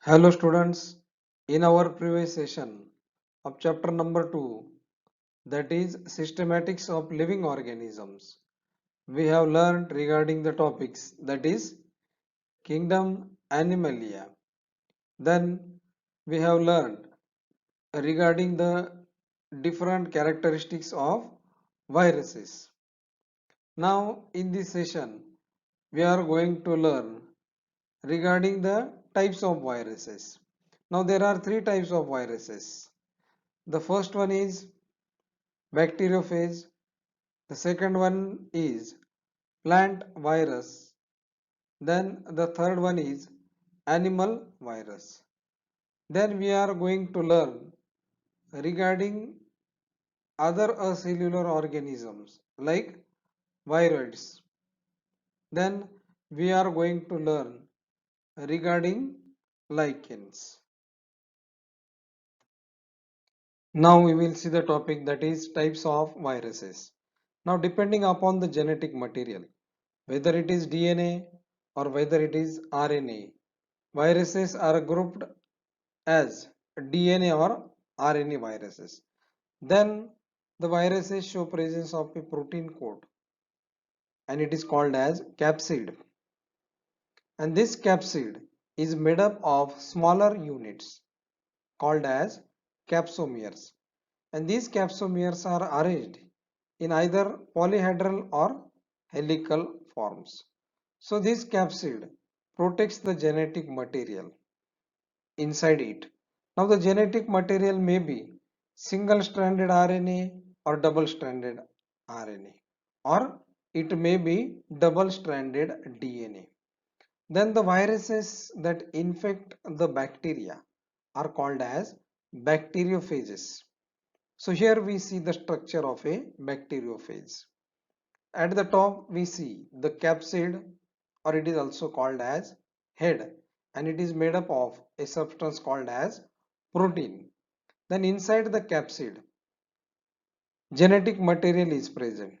Hello students, in our previous session of chapter number 2, that is systematics of living organisms, we have learned regarding the topics, that is kingdom Animalia. Then we have learned regarding the different characteristics of viruses. Now in this session we are going to learn regarding the types of viruses. Now there are three types of viruses. The first one is bacteriophage, the second one is plant virus, then the third one is animal virus. Then we are going to learn regarding other acellular organisms like viroids. Then we are going to learn regarding lichens. Now we will see the topic, that is types of viruses. Now depending upon the genetic material, whether it is DNA or whether it is RNA, viruses are grouped as DNA or RNA viruses. Then the viruses show presence of a protein coat and it is called as capsid. And this capsid is made up of smaller units called as capsomeres. And these capsomeres are arranged in either polyhedral or helical forms. So this capsid protects the genetic material inside it. Now the genetic material may be single-stranded RNA or double-stranded RNA, or it may be double-stranded DNA. Then the viruses that infect the bacteria are called as bacteriophages. So here we see the structure of a bacteriophage. At the top we see the capsid, or it is also called as head, and it is made up of a substance called as protein. Then inside the capsid genetic material is present.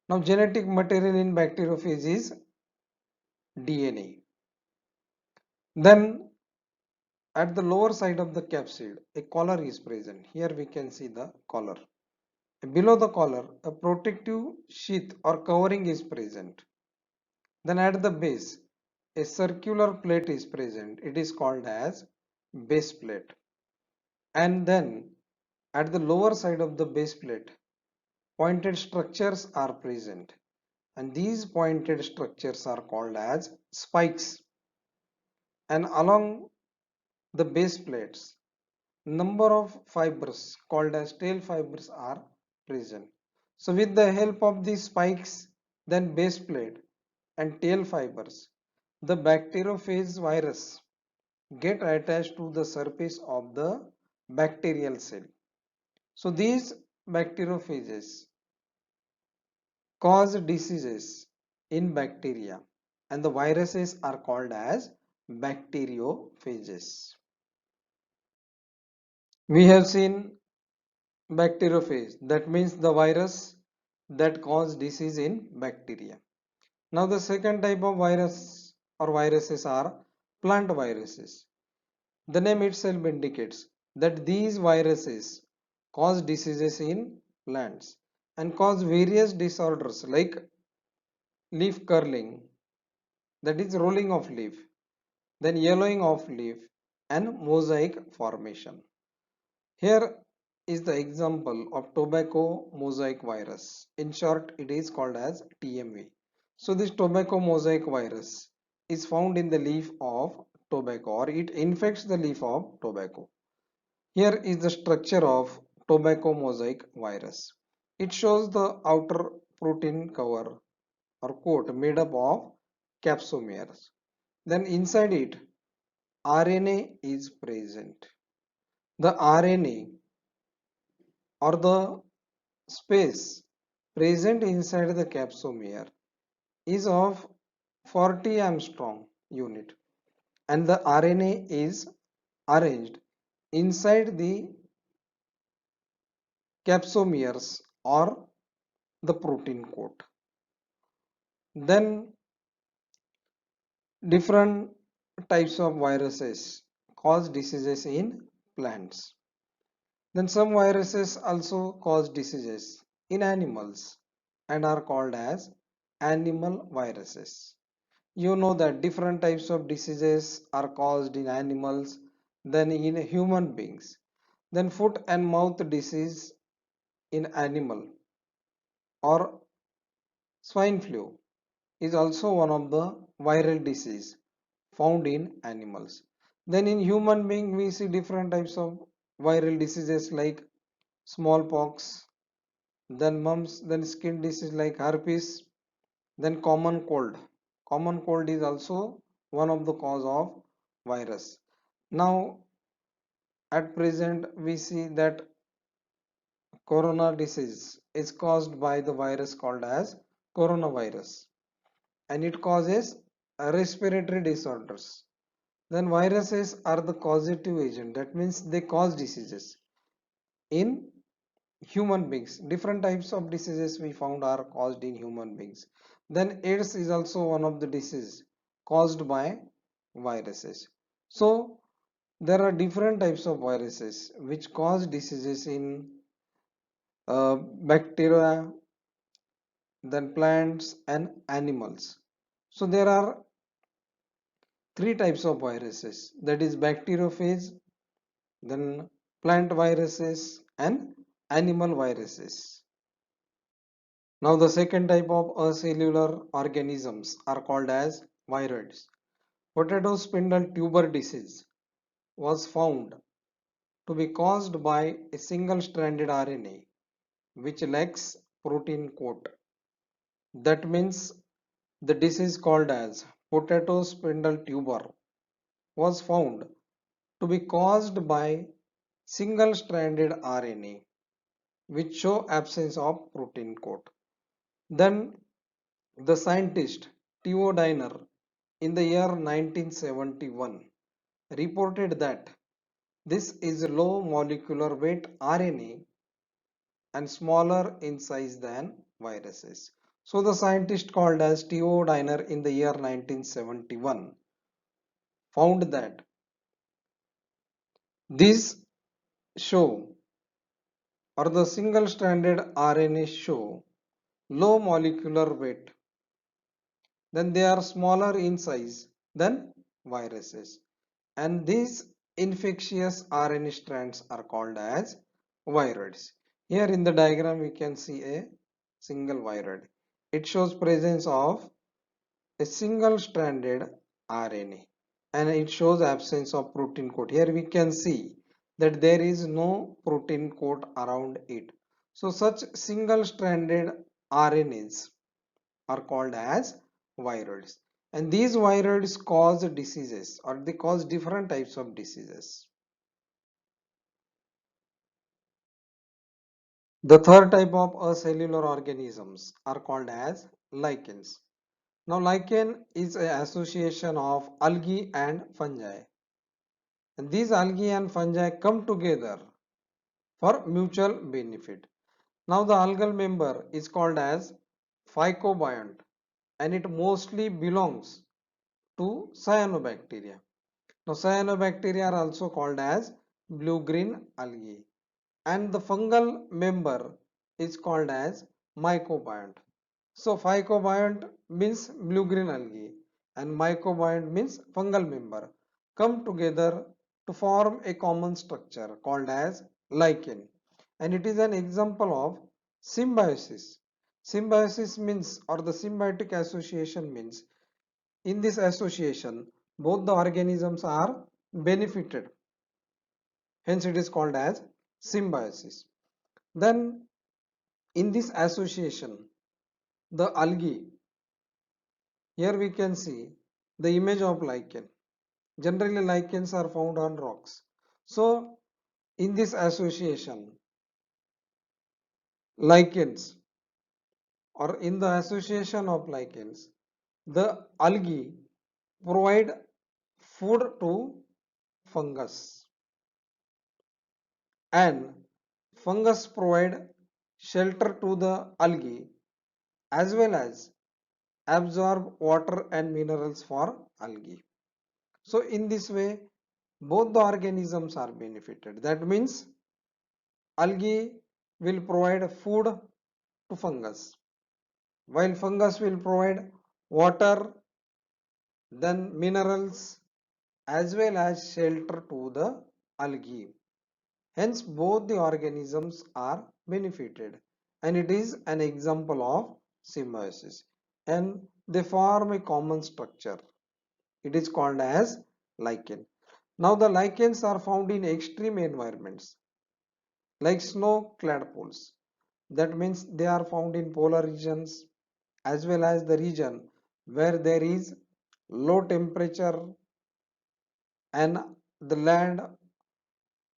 Now genetic material in bacteriophage is DNA. Then at the lower side of the capsid a collar is present. Here we can see the collar. Below the collar a protective sheath or covering is present. Then at the base a circular plate is present. It is called as base plate. And then at the lower side of the base plate pointed structures are present. And these pointed structures are called as spikes. And along the base plates number of fibers called as tail fibers are present. So with the help of these spikes, then base plate and tail fibers, the bacteriophage virus get attached to the surface of the bacterial cell. So these bacteriophages cause diseases in bacteria and the viruses are called as bacteriophages. We have seen bacteriophage, that means the virus that cause disease in bacteria. Now the second type of virus or viruses are plant viruses. The name itself indicates that these viruses cause diseases in plants and cause various disorders like leaf curling, that is rolling of leaf, then yellowing of leaf and mosaic formation. Here is the example of tobacco mosaic virus. In short, it is called as TMV. So this tobacco mosaic virus is found in the leaf of tobacco, or it infects the leaf of tobacco. Here is the structure of tobacco mosaic virus. It shows the outer protein cover or coat made up of capsomeres. Then inside it, RNA is present. The RNA or the space present inside the capsomere is of 40 Armstrong unit and the RNA is arranged inside the capsomeres or the protein coat. Then different types of viruses cause diseases in plants. Then some viruses also cause diseases in animals and are called as animal viruses. You know that different types of diseases are caused in animals than in human beings. Then foot and mouth disease in animal or swine flu is also one of the viral disease found in animals. Then in human being we see different types of viral diseases like smallpox, then mumps, then skin disease like herpes, then common cold. Common cold is also one of the cause of virus. Now at present we see that corona disease is caused by the virus called as coronavirus, and it causes respiratory disorders. Then viruses are the causative agent, that means they cause diseases in human beings. Different types of diseases we found are caused in human beings. Then AIDS is also one of the disease caused by viruses. So there are different types of viruses which cause diseases in bacteria, then plants and animals. So there are three types of viruses, that is bacteriophage, then plant viruses and animal viruses. Now the second type of acellular organisms are called as viroids. Potato spindle tuber disease was found to be caused by a single stranded RNA which lacks protein coat. That means the disease called as potato spindle tuber was found to be caused by single stranded RNA which show absence of protein coat. Then the scientist Theo Diner in the year 1971 reported that this is low molecular weight RNA and smaller in size than viruses. So the scientist called as Theo Diner in the year 1971 found that these show, or the single stranded RNA show, low molecular weight, then they are smaller in size than viruses, and these infectious RNA strands are called as viroids. Here in the diagram we can see a single viroid. It shows presence of a single stranded RNA and it shows absence of protein coat. Here we can see that there is no protein coat around it. So such single stranded RNAs are called as viroids, and these viroids cause diseases, or they cause different types of diseases. The third type of acellular organisms are called as lichens. Now lichen is an association of algae and fungi, and these algae and fungi come together for mutual benefit. Now the algal member is called as phycobiont and it mostly belongs to cyanobacteria. Now cyanobacteria are also called as blue-green algae, and the fungal member is called as mycobiont. So phycobiont means blue-green algae and mycobiont means fungal member come together to form a common structure called as lichen, and it is an example of symbiosis. Symbiosis means, or the symbiotic association means, in this association both the organisms are benefited, hence it is called as symbiosis. Then in this association the algae, here we can see the image of lichen. Generally lichens are found on rocks. So in this association, lichens, or in the association of lichens, the algae provide food to fungus and fungus provide shelter to the algae as well as absorb water and minerals for algae. So in this way both the organisms are benefited. That means algae will provide food to fungus, while fungus will provide water, then minerals as well as shelter to the algae. Hence, both the organisms are benefited, and it is an example of symbiosis. And they form a common structure. It is called as lichen. Now, the lichens are found in extreme environments like snow-clad poles. That means they are found in polar regions as well as the region where there is low temperature and the land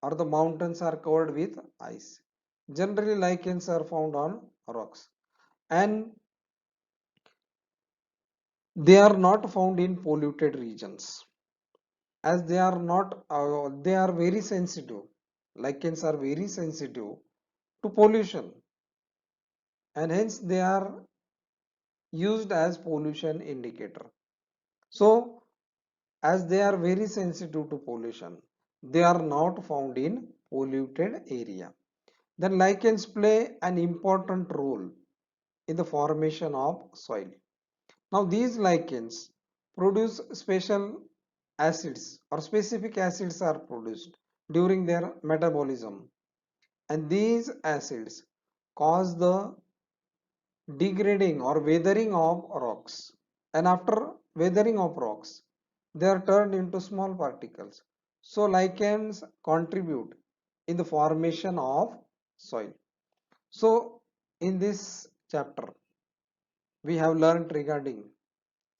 or the mountains are covered with ice. Generally, lichens are found on rocks and they are not found in polluted regions as they are not, they are very sensitive. Lichens are very sensitive to pollution and hence they are used as pollution indicator. So, as they are very sensitive to pollution, they are not found in polluted area. Then lichens play an important role in the formation of soil. Now these lichens produce special acids or specific acids are produced during their metabolism, and these acids cause the degrading or weathering of rocks, and after weathering of rocks they are turned into small particles. So lichens contribute in the formation of soil. So in this chapter we have learned regarding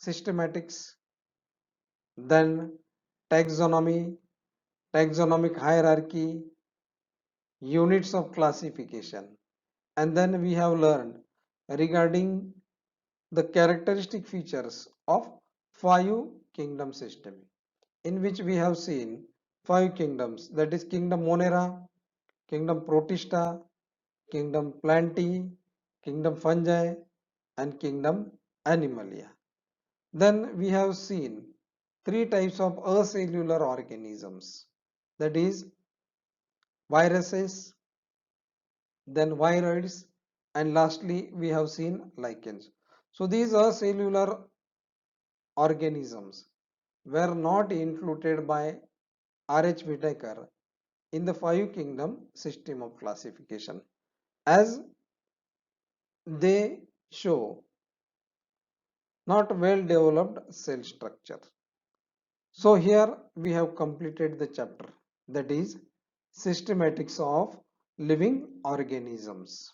systematics, then taxonomy, taxonomic hierarchy, units of classification, and then we have learned regarding the characteristic features of five kingdom system, in which we have seen five kingdoms, that is kingdom Monera, kingdom Protista, kingdom Plantae, kingdom Fungi, and kingdom Animalia. Then we have seen three types of acellular organisms, that is viruses, then viroids, and lastly we have seen lichens. So these acellular organisms were not included by R.H. Whitaker in the five kingdom system of classification as they show not well developed cell structure. So here we have completed the chapter, that is systematics of living organisms.